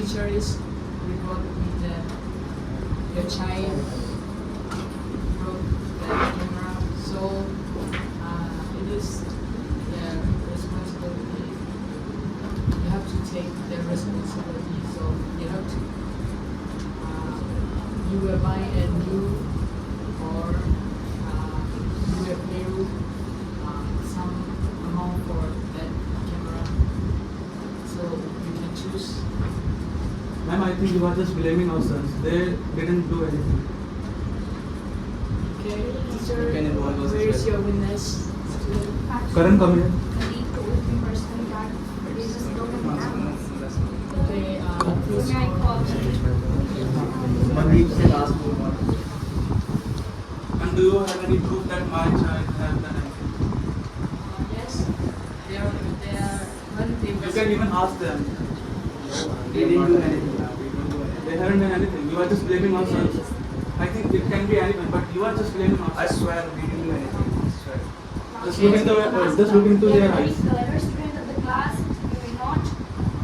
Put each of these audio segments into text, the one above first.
teacher is record with your child broke the camera, so it is their responsibility. You have to take their responsibility. So you have to you will buy a new or you will pay some amount for that camera. So you can choose. Ma'am, I think you are just blaming our sons. They didn't do anything. Okay, teacher, You can involve us as where is well. your witness? Karan, come here. He told me personally that they just broke the camera. Okay, please May I call them? Mandeep se last one. And do you have any proof that my child has done anything? Yes, they are when they You can even ask them. They didn't do anything. They haven't done anything. You are just blaming our sons. I think it can be anyone, but you are just blaming our I sons. swear we didn't do anything. I swear. Just look into their eyes. Every student of the class, you will not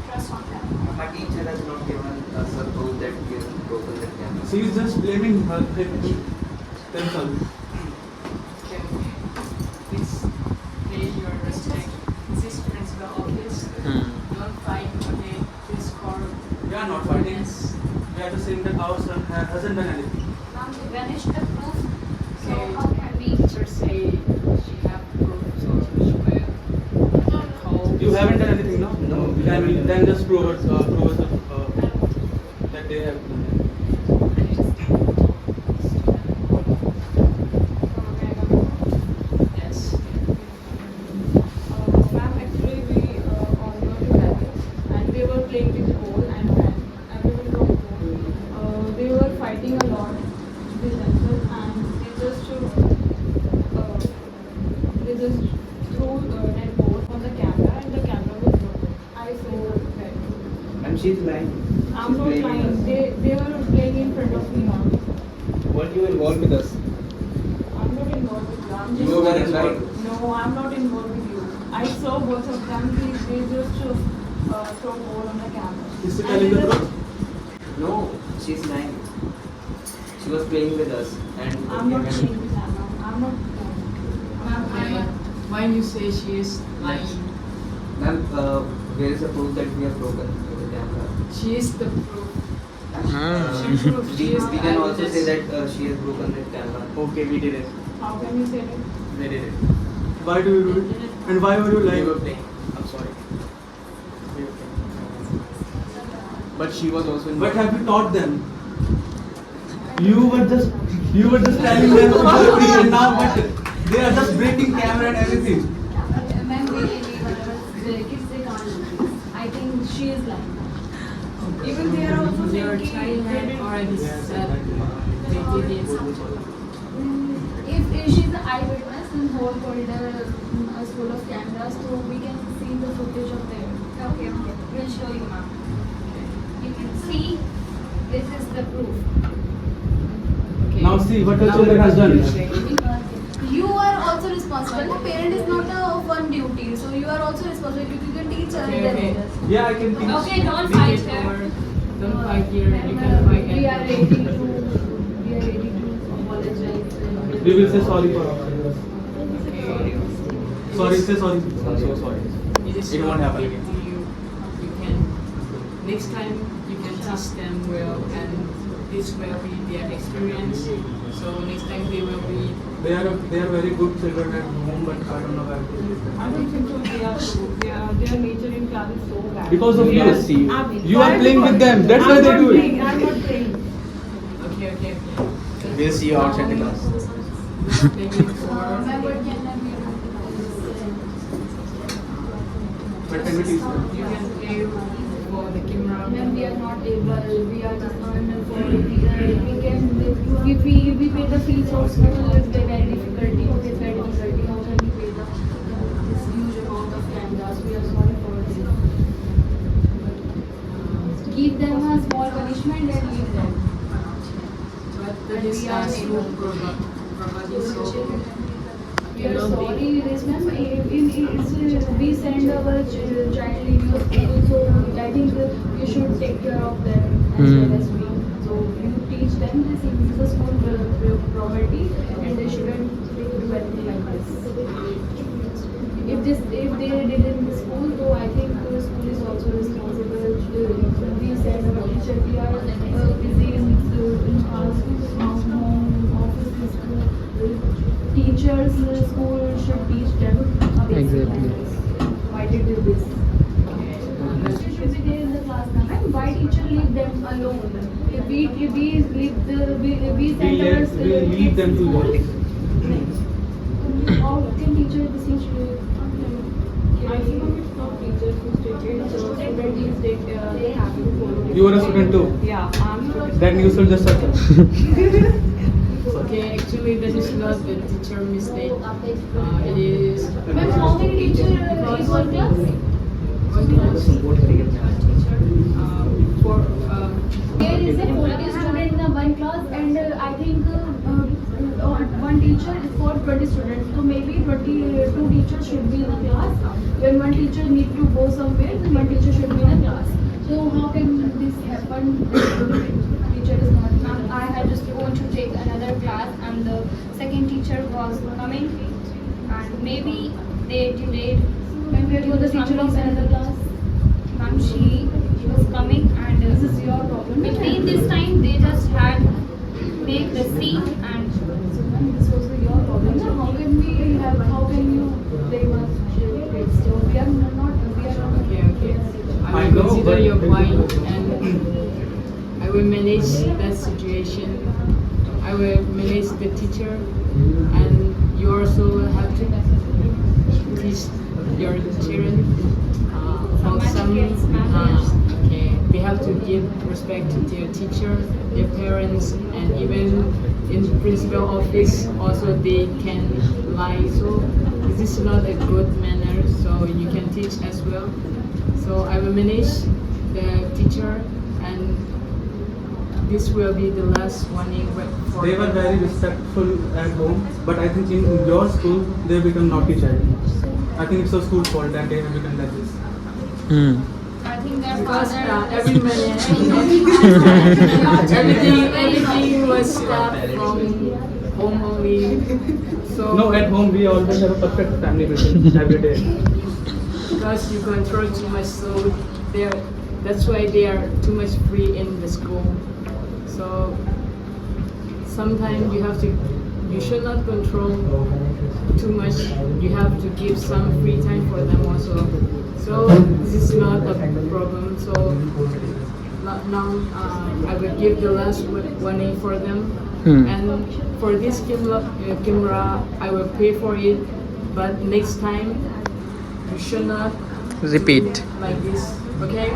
trust on them. My teacher has not given us a proof that we have broken the camera. She is just blaming themselves. Okay, please pay your respect. This is principal office. Don't fight, okay? Please call. We are not fighting. Yes. We are just saying that our son hasn't done anything. Ma'am, they vanished the proof. So Okay. how can we? Teacher say she have proof, so she will call. You haven't done anything, no? No. Then just prove it, that they have done it. Yes. Ma'am, actually we all were together and we were playing with ball and pen. Everyone got ball. They were fighting a lot with themselves and they just threw that ball on the camera and the camera was broken. I saw that. And she's lying. I'm She's not blaming lying. us. They were playing in front of me, ma'am. Weren't you involved with us? I'm not involved with you. I'm You just weren't right. No, I'm not involved with you. I saw both of them. They just throw ball on the camera. Is she And telling the they truth? No, she's lying. She was playing with us and I'm not saying this, Anna. I'm not. Why you say she is lying? Ma'am, where is the proof that we have broken the camera? She is the proof. She proves We, she is we the can also eyewitness. say that she has broken the camera. Okay, we did it. How can you say that? We did it. Why do you do it? And why were you We lying? were playing. I'm sorry. We were playing. But she was also What involved. have you taught them? You were just telling them to do it and now but they are just breaking camera and everything. Ma'am, kids they can't do this. I think she is lying. Even they are also Your thinking child they had did. already said they did it. If she's an eyewitness in whole corridor is full of cameras, so we can see the footage of them. Okay, we'll show you, ma'am. You can see this is the proof. Okay. Now see what your Now children has done. you're saying. You are also responsible. The parent is not a one duty, so you are also responsible. You can teach Okay, okay. them. Yeah, I can teach. Okay, don't Make fight it her. over. Don't fight here. You can fight We are at ready to apologize. We will say sorry for our errors. Okay. Sorry, say sorry. I'm so sorry. It is It won't happen up again. to you. You can next time you can teach them well, and this will be their experience. So next time they will be. They are very good children at home, but I don't know where to leave them. I don't think so. Their nature in class is so bad. Because of you. Yes, you. You are playing with them. That's why they do it. I'm not playing. Okay, okay, okay. We'll see you outside the class. Maybe for Remember, can I be But can we teach them? you can pay for the camera. when we are not able, we are just earning for it. We can, if we pay the fees of school, it's very difficulty. Okay, it's very difficulty. How can we pay this huge amount of cameras? We are sorry for this. Give them a small punishment and leave them. But the And we are distance able. will provide you so. We are sorry, this ma'am. We send our child in your school, so I think you should should take care of them as well as we. So you teach them this is a school property and they shouldn't do anything like this. If they did in the school, so I think the school is also responsible. We send our teacher, we are busy in classroom, home, office, school. Teachers, school should teach them. Exactly. Why did you do this? Teacher should be there in the class now. And why teacher leave them alone? If we send our we leave them to school, work. how can teacher decision? I think it's not teachers who take it, so students they have to follow. You are a student too. Yeah, I'm a Then you should just circle. Okay, actually that is not the teacher mistake. It is Ma'am, how many teachers is one class? for There is a 40 student in a one class and I think one teacher is for 20 students. So maybe 22 teachers should be in a class. When one teacher need to go somewhere, then one teacher should be in a class. So how can this happen? Teacher is not. Ma'am, I had just going to take another class and the second teacher was coming and maybe they delayed. When we are the teacher of another class. Ma'am, she was coming and This is your problem. between this time they just had make the scene and So ma'am, this was your problem. So how can we have? How can you blame us? So we are not. okay. I I will know, consider but- your point and I will manage that situation. I will manage the teacher and you also have to teach your children from some okay. They have to give respect to their teacher, their parents, and even in principal office also they can lie. So this is not a good manner. So you can teach as well. So I will manage the teacher and this will be the last warning for They were very respectful at home, but I think in your school they become naughty child. I think it's a school fault that they have become like this. I think their because father everything was started from home only. So No, at home we always have a perfect family meeting every day. because you control too much, so that's why they are too much free in the school. So sometimes you should not control too much. You have to give some free time for them also. So this is not a problem. So now I will give the last warning for them. And for this camera, I will pay for it. But next time, you should not Repeat. like this. Okay?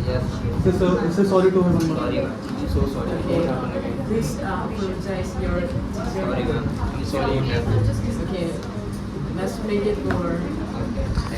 Yes. Say sorry to her mama. Sorry, ma'am. I'm so sorry. Okay. Please apologize your teacher. Sorry, ma'am. I'm sorry, ma'am. Okay. Let's make it over.